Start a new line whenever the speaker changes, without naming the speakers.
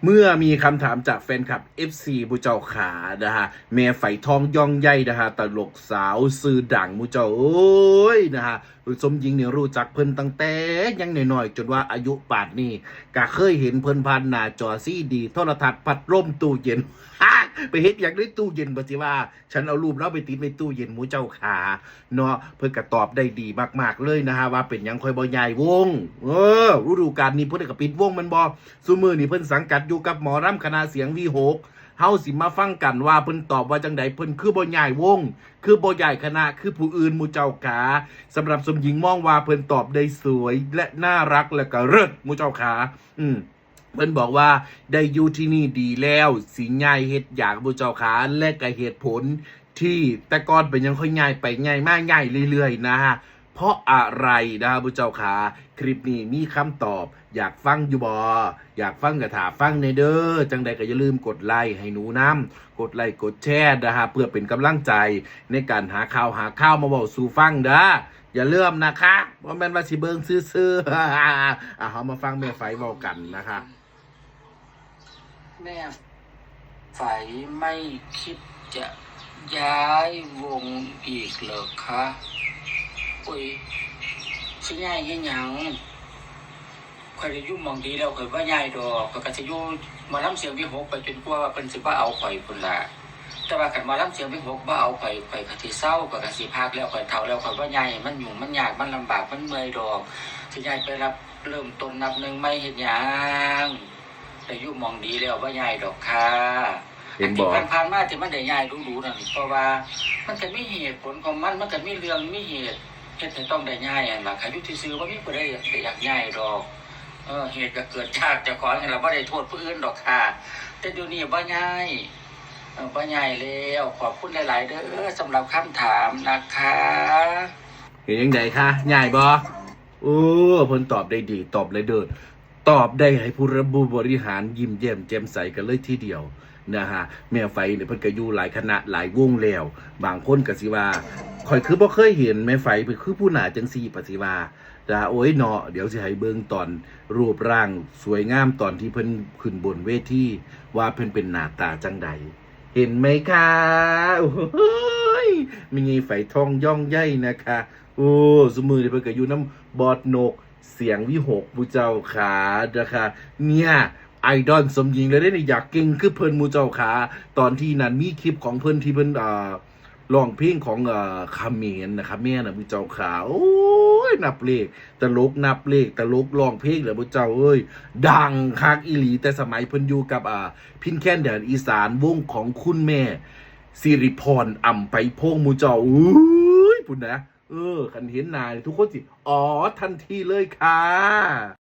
เมื่อมีคำถามจากแฟนคลับ FC มูเจ้าขานะฮะแม่ไฝทองย่องใหญ่นะฮะตลกสาวซื่อดังมูเจ้าโอ้ยนะฮะสมหญิงเนี่ยรู้จักเพิ่นตั้งแต่ยังน้อยๆจนว่าอายุป่านนี้ก็เคยเห็นเพิ่นผ่านหน้าจอซีดีโทรทัศน์พัดลมตู้เย็นไปเฮ็ดอย่างในตู้เย็นบ่สิว่าฉันเอารูปแล้วไปติดในตู้เย็นมูเจ้าขาเนาะเพิ่นก็ตอบได้ดีมากๆเลยนะฮะว่าเป็นหยังค่อยบ่ย้ายวงฤดูกาลนี้เพิ่นก็ปิดวงมันบ่ซุมื้อนี้เพิ่นสังกัดอยู่กับหมอรำคณะเสียงวีหกเฮาสิมาฟังกันว่าเพิ่นตอบว่าจังไดเพิ่นคือบ่ย้ายวงคือบ่ย้ายคณะคือผู้อื่นหมู่เจ้าขาสำหรับสมหญิงมองว่าเพิ่นตอบได้สวยและน่ารักและก็เลิศหมู่เจ้าขาเพิ่นบอกว่าได้อยู่ที่นี่ดีแล้วสิย้ายเฮ็ดอยากหมู่เจ้าขาและก็เหตุผลที่แต่ก่อนเป็นยังค่อยย้ายไปย้ายมาย้ายเรื่อยๆนะฮะเพราะอะไรนะหมู่เจ้าขาคลิปนี้มีคำตอบอยากฟังอยู่บ่อยากฟังก็ถาฟังในเด้อจังใดก็อย่าลืมกดไลค์ให้หนูนำกดไลค์กดแชร์นะฮะเพื่อเป็นกำลังใจในการหาข่าวมาเว้าสู่ฟังเด้ออย่าลืมนะคะว่าแม่นว่าสิเบิ่งซื่อๆเฮามาฟังแม่ไฝเว้ากันนะคะ
แม่ไฝไม่คิดจะย้ายวงอีกเหรอคะอุ้ยสิย้ายเฮ็ดหยังข่อยได้อยู่หม้องดีแล้วข่อยบ่ย้ายดอกข่อยก็สิอยู่หมอลำเสียงวิหกไปจนกว่าเพิ่นสิบ่เอาข่อยพุ่นล่ะแต่ว่าคันหมอลำเสียงวิหกบ่เอาข่อยก็สิเศร้าข่อยก็สิพักแล้วข่อยเฒ่าแล้วข่อยบ่ย้ายมันยุ่งมันยากมันลำบากมันเมื่อยดอกสิย้ายไปรับเริ่มต้นนับหนึ่งไม่เฮ็ดหยังแต่อยู่หม้องดีแล้วบ่ย้ายดอกค่ะ
เห็นบอก
ผ่านมาที่มันได้ย้ายดูๆนั่นเพราะว่ามันก็มีเหตุผลของมันก็มีเรื่องมีเหตุเฮ็ดให้ต้องได้ย้ายอันล่ะใครอยู่ซื่อๆบ่มีผู้ใดอยากย้ายดอกเหตุก็เกิดจากเจ้าของนี่ล่ะบ่ได้โทษผู้อื่นดอกค่ะแต่เดี๋ยวนี้บ่ย้ายบ่ย้ายแล้วขอบคุณหลายๆเด้อสำหรับคำถามนะคะ
เห็นยังไงคะง่ายบ่โอ้เพิ่นตอบได้ดีตอบเลยเด้อตอบได้ให้ผู้รับบริหารยิ้มแย้มแจ่มใสกันเลยทีเดียวนะฮะแม่ไฝเนี่ยเพิ่นก็อยู่หลายคณะหลายวงแล้วบางคนก็สิว่าข่อยคือบ่เคยเห็นแม่ไฝเพิ่นคือผู้หน้าจังซี่ปะสิว่าโอ้ยเนาะเดี๋ยวสิให้เบิ่งตอนรูปร่างสวยงามตอนที่เพิ่นขึ้นบนเวทีว่าเพิ่นเป็นหน้าตาจังใดเห็นไหมคะโอ้ยมีไงไฝทองย่องใหญ่นะคะโอ้ซุมื้อนี้เพิ่นก็อยู่นำบอดนกเสียงวิหกผู้เจ้าขานะคะเนี่ยไอดอลสมหญิงเลยได้นี่อยากเก่งคือเพิ่นหมู่เจ้าขาตอนที่นั้นมีคลิปของเพิ่นที่เพิ่นร้องเพลงของเขมรนะครับแม่น่ะหมู่เจ้าขาโอ้ยนับเลขตลกนับเลขตลกร้องเพลงแล้วหมู่เจ้าเอ้ยดังคักอีหลีแต่สมัยเพิ่นอยู่กับพินแคนแดนอีสานวงของคุณแม่สิริพรอ่ำไปพงหมู่เจ้าอุ้ยพุ่นนะคันเห็นหน้าทุกคนสิอ๋อทันทีเลยค่ะ